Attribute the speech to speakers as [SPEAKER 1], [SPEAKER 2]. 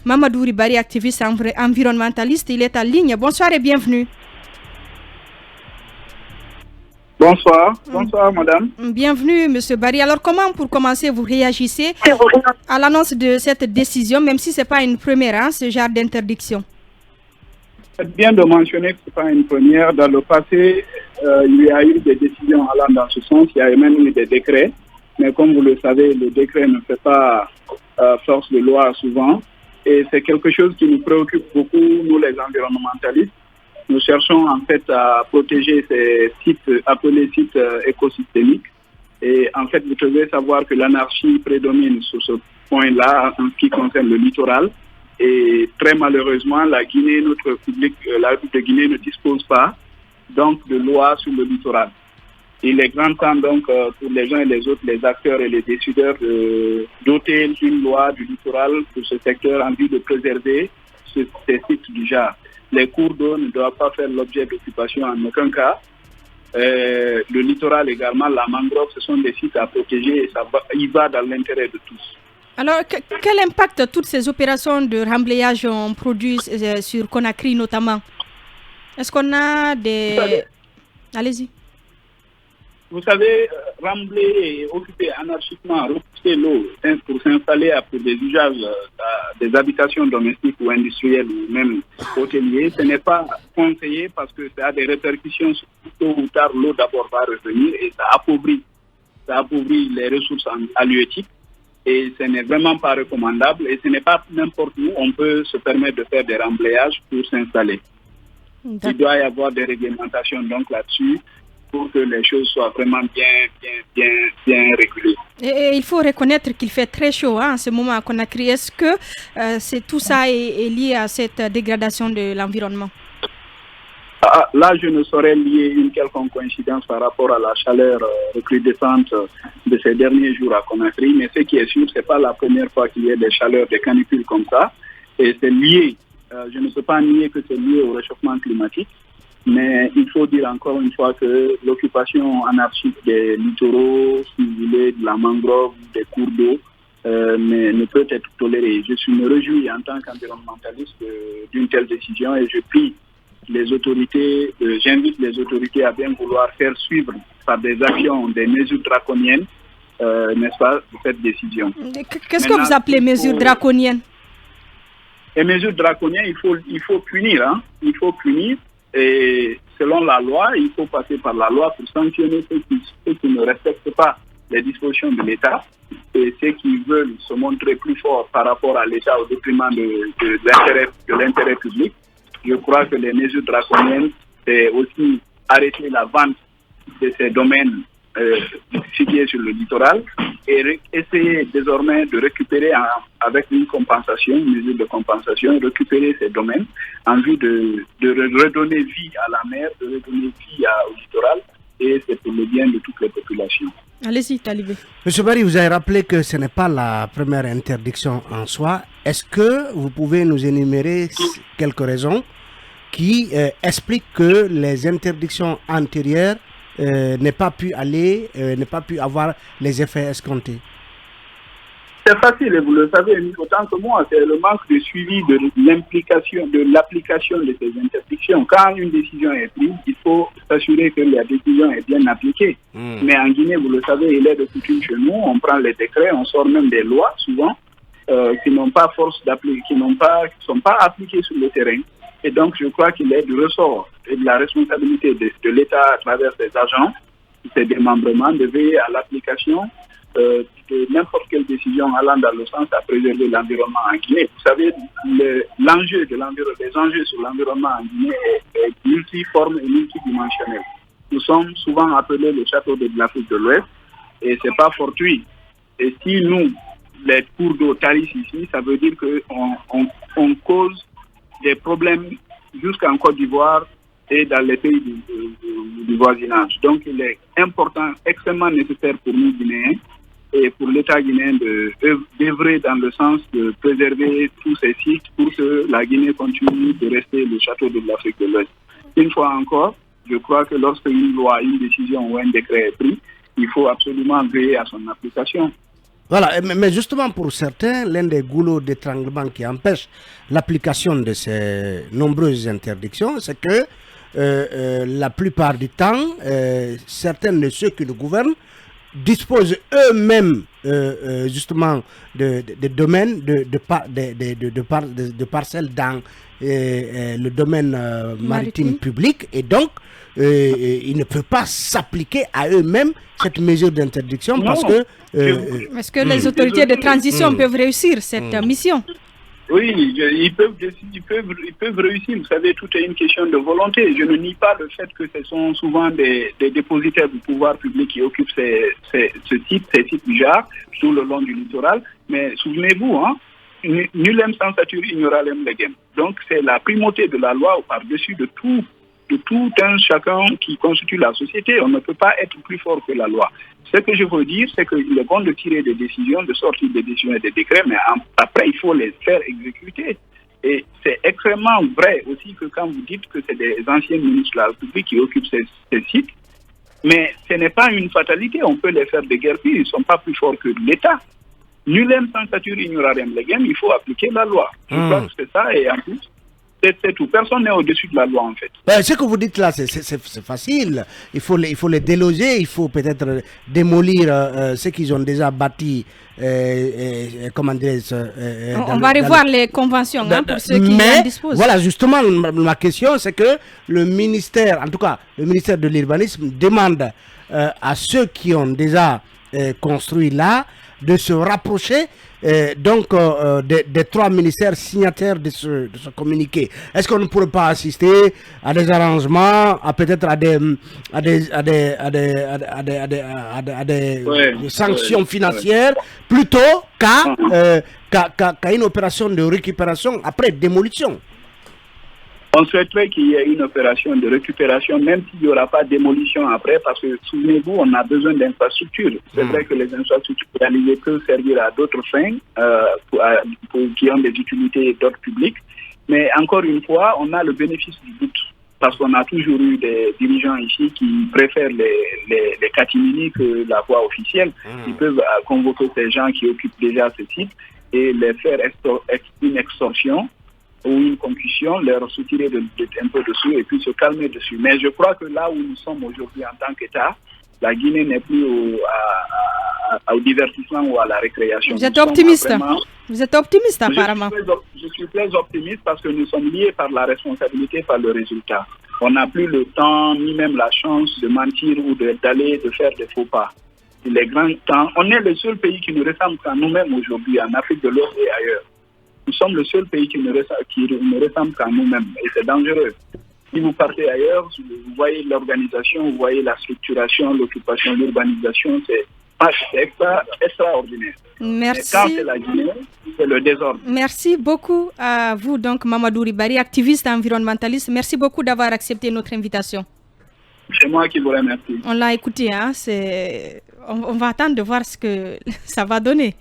[SPEAKER 1] Mamadou Ribari, activiste environnementaliste, il est en ligne. Bonsoir et bienvenue.
[SPEAKER 2] Bonsoir madame.
[SPEAKER 1] Bienvenue monsieur Barry. Alors comment, pour commencer, vous réagissez à l'annonce de cette décision, même si ce n'est pas une première, ce genre d'interdiction?
[SPEAKER 2] C'est bien de mentionner que ce n'est pas une première. Dans le passé, il y a eu des décisions allant dans ce sens, il y a même eu des décrets, mais comme vous le savez, le décret ne fait pas force de loi souvent, et c'est quelque chose qui nous préoccupe beaucoup, nous les environnementalistes. Nous cherchons en fait à protéger ces sites appelés sites écosystémiques. Et en fait, vous devez savoir que l'anarchie prédomine sur ce point-là en ce qui concerne le littoral. Et très malheureusement, la Guinée, notre public, la République de Guinée ne dispose pas donc de loi sur le littoral. Il est grand temps donc pour les uns et les autres, les acteurs et les décideurs, de doter une loi du littoral pour ce secteur en vue de préserver ces sites du genre. Les cours d'eau ne doivent pas faire l'objet d'occupation en aucun cas. Le littoral également, la mangrove, ce sont des sites à protéger et il va dans l'intérêt de tous.
[SPEAKER 1] Alors, quel impact toutes ces opérations de remblayage ont produit sur Conakry notamment? Est-ce qu'on a des... Allez-y.
[SPEAKER 2] Vous savez, remblayer et occuper anarchiquement, repousser l'eau pour s'installer pour des usages, des habitations domestiques ou industrielles ou même hôteliers, ce n'est pas conseillé parce que ça a des répercussions sur tôt ou tard, l'eau d'abord va revenir et ça appauvrit les ressources halieutiques et ce n'est vraiment pas recommandable et ce n'est pas n'importe où on peut se permettre de faire des remblayages pour s'installer. Il doit y avoir des réglementations donc là-dessus, pour que les choses soient vraiment bien régulées.
[SPEAKER 1] Et il faut reconnaître qu'il fait très chaud en ce moment à Conakry. Est-ce que tout ça est lié à cette dégradation de l'environnement?
[SPEAKER 2] Là, je ne saurais lier une quelconque coïncidence par rapport à la chaleur recrudescente de ces derniers jours à Conakry, mais ce qui est sûr, ce n'est pas la première fois qu'il y a des chaleurs, des canicules comme ça, et c'est lié, je ne peux pas nier que c'est lié au réchauffement climatique. Mais il faut dire encore une fois que l'occupation anarchique des littoraux, si vous voulez, de la mangrove, des cours d'eau, ne peut être tolérée. Je me réjouis en tant qu'environnementaliste d'une telle décision et je prie les autorités, j'invite les autorités à bien vouloir faire suivre par des actions, des mesures draconiennes, n'est-ce pas, cette décision.
[SPEAKER 1] Qu'est-ce que vous appelez mesures draconiennes?
[SPEAKER 2] Les mesures draconiennes, il faut punir, hein. Il faut punir. Et selon la loi, il faut passer par la loi pour sanctionner ceux qui ne respectent pas les dispositions de l'État et ceux qui veulent se montrer plus forts par rapport à l'État au détriment de l'intérêt public. Je crois que les mesures draconiennes, c'est aussi arrêter la vente de ces domaines situés sur le littoral et essayer désormais de récupérer avec une mesure de compensation, récupérer ces domaines en vue de redonner vie à la mer, de redonner vie au littoral et c'est pour le bien de toutes les populations.
[SPEAKER 1] Allez-y, Talibé.
[SPEAKER 3] Monsieur Barry, vous avez rappelé que ce n'est pas la première interdiction en soi. Est-ce que vous pouvez nous énumérer quelques raisons qui expliquent que les interdictions antérieures n'aient pas pu avoir les effets escomptés?
[SPEAKER 2] C'est facile, et vous le savez autant que moi, c'est le manque de suivi de l'application de ces interdictions. Quand une décision est prise, il faut s'assurer que la décision est bien appliquée. Mais en Guinée, vous le savez, il est de coutume chez nous, on prend les décrets, on sort même des lois souvent qui n'ont pas force d'appliquer, qui ne sont pas appliquées sur le terrain. Et donc, je crois qu'il est du ressort et de la responsabilité de l'État à travers ses agents, ses démembrements, de veiller à l'application de n'importe quelle décision allant dans le sens à préserver l'environnement en Guinée. Vous savez, les enjeux sur l'environnement en Guinée est multiforme et multidimensionnel. Nous sommes souvent appelés le château de l'Afrique de l'Ouest et ce n'est pas fortuit. Et si nous, les cours d'eau tarissent ici, ça veut dire qu'on cause des problèmes jusqu'en Côte d'Ivoire et dans les pays du voisinage. Donc il est important, extrêmement nécessaire pour nous Guinéens et pour l'État guinéen d'œuvrer dans le sens de préserver tous ces sites pour que la Guinée continue de rester le château de l'Afrique de l'Ouest. Une fois encore, je crois que lorsque une loi, une décision ou un décret est pris, il faut absolument veiller à son application.
[SPEAKER 3] Voilà, mais justement pour certains, l'un des goulots d'étranglement qui empêche l'application de ces nombreuses interdictions, c'est que la plupart du temps, certains de ceux qui nous gouvernent disposent eux-mêmes justement de domaines, de parcelles dans le domaine maritime public, et donc il ne peut pas s'appliquer à eux-mêmes cette mesure d'interdiction parce que...
[SPEAKER 1] Est-ce que les autorités de transition peuvent réussir cette mission?
[SPEAKER 2] Oui, ils peuvent réussir. Vous savez, tout est une question de volonté. Je ne nie pas le fait que ce sont souvent des dépositaires du pouvoir public qui occupent ces sites du genre, tout le long du littoral. Mais souvenez-vous, hein, nulem sans satur ignoralem legem. Donc c'est la primauté de la loi par-dessus de tout un chacun qui constitue la société. On ne peut pas être plus fort que la loi. Ce que je veux dire, c'est qu'il est bon de tirer des décisions, de sortir des décisions et des décrets, mais après, il faut les faire exécuter. Et c'est extrêmement vrai aussi que quand vous dites que c'est des anciens ministres de la République qui occupent ces sites, mais ce n'est pas une fatalité. On peut les faire déguerpir, ils ne sont pas plus forts que l'État. Nulem sans satur ignorarem legem, il faut appliquer la loi. Je crois que c'est ça, et en plus, c'est tout. Personne n'est au-dessus de la loi, en fait.
[SPEAKER 3] Ce que vous dites là, c'est facile. Il faut les déloger, il faut peut-être démolir ce qu'ils ont déjà bâti. Comment dire,
[SPEAKER 1] on va revoir les conventions pour ceux qui en disposent.
[SPEAKER 3] Voilà, justement, ma question, c'est que le ministère, en tout cas, le ministère de l'Urbanisme demande à ceux qui ont déjà construit là de se rapprocher des trois ministères signataires de ce communiqué. Est-ce qu'on ne pourrait pas assister à des arrangements, peut-être à des sanctions financières, plutôt qu'à une opération de récupération après démolition?
[SPEAKER 2] On souhaiterait qu'il y ait une opération de récupération, même s'il n'y aura pas de démolition après, parce que, souvenez-vous, on a besoin d'infrastructures. C'est vrai que les infrastructures réalisées peuvent servir à d'autres fins, qui ont des utilités d'ordre public, mais encore une fois, on a le bénéfice du doute, parce qu'on a toujours eu des dirigeants ici qui préfèrent les catimini que la voie officielle. Ils peuvent convoquer ces gens qui occupent déjà ce site et les faire une extorsion ou une concussion, leur soutirer un peu dessus et puis se calmer dessus. Mais je crois que là où nous sommes aujourd'hui en tant qu'État, la Guinée n'est plus au divertissement ou à la récréation.
[SPEAKER 1] Vous êtes optimiste. Vous êtes optimiste apparemment.
[SPEAKER 2] Je suis très optimiste parce que nous sommes liés par la responsabilité, par le résultat. On n'a plus le temps ni même la chance de mentir ou de faire des faux pas. Il est grand temps. On est le seul pays qui nous ressemble qu'à nous-mêmes aujourd'hui, en Afrique de l'Ouest et ailleurs. Nous sommes le seul pays qui ne ressemble qu'à nous-mêmes et c'est dangereux. Si vous partez ailleurs, vous voyez l'organisation, vous voyez la structuration, l'occupation, l'urbanisation, c'est extraordinaire.
[SPEAKER 1] Merci.
[SPEAKER 2] Et quand c'est la Guinée, c'est le désordre.
[SPEAKER 1] Merci beaucoup à vous, donc Mamadou Ribari, activiste environnementaliste. Merci beaucoup d'avoir accepté notre invitation.
[SPEAKER 2] C'est moi qui vous remercie.
[SPEAKER 1] On l'a écouté, hein, on va attendre de voir ce que ça va donner.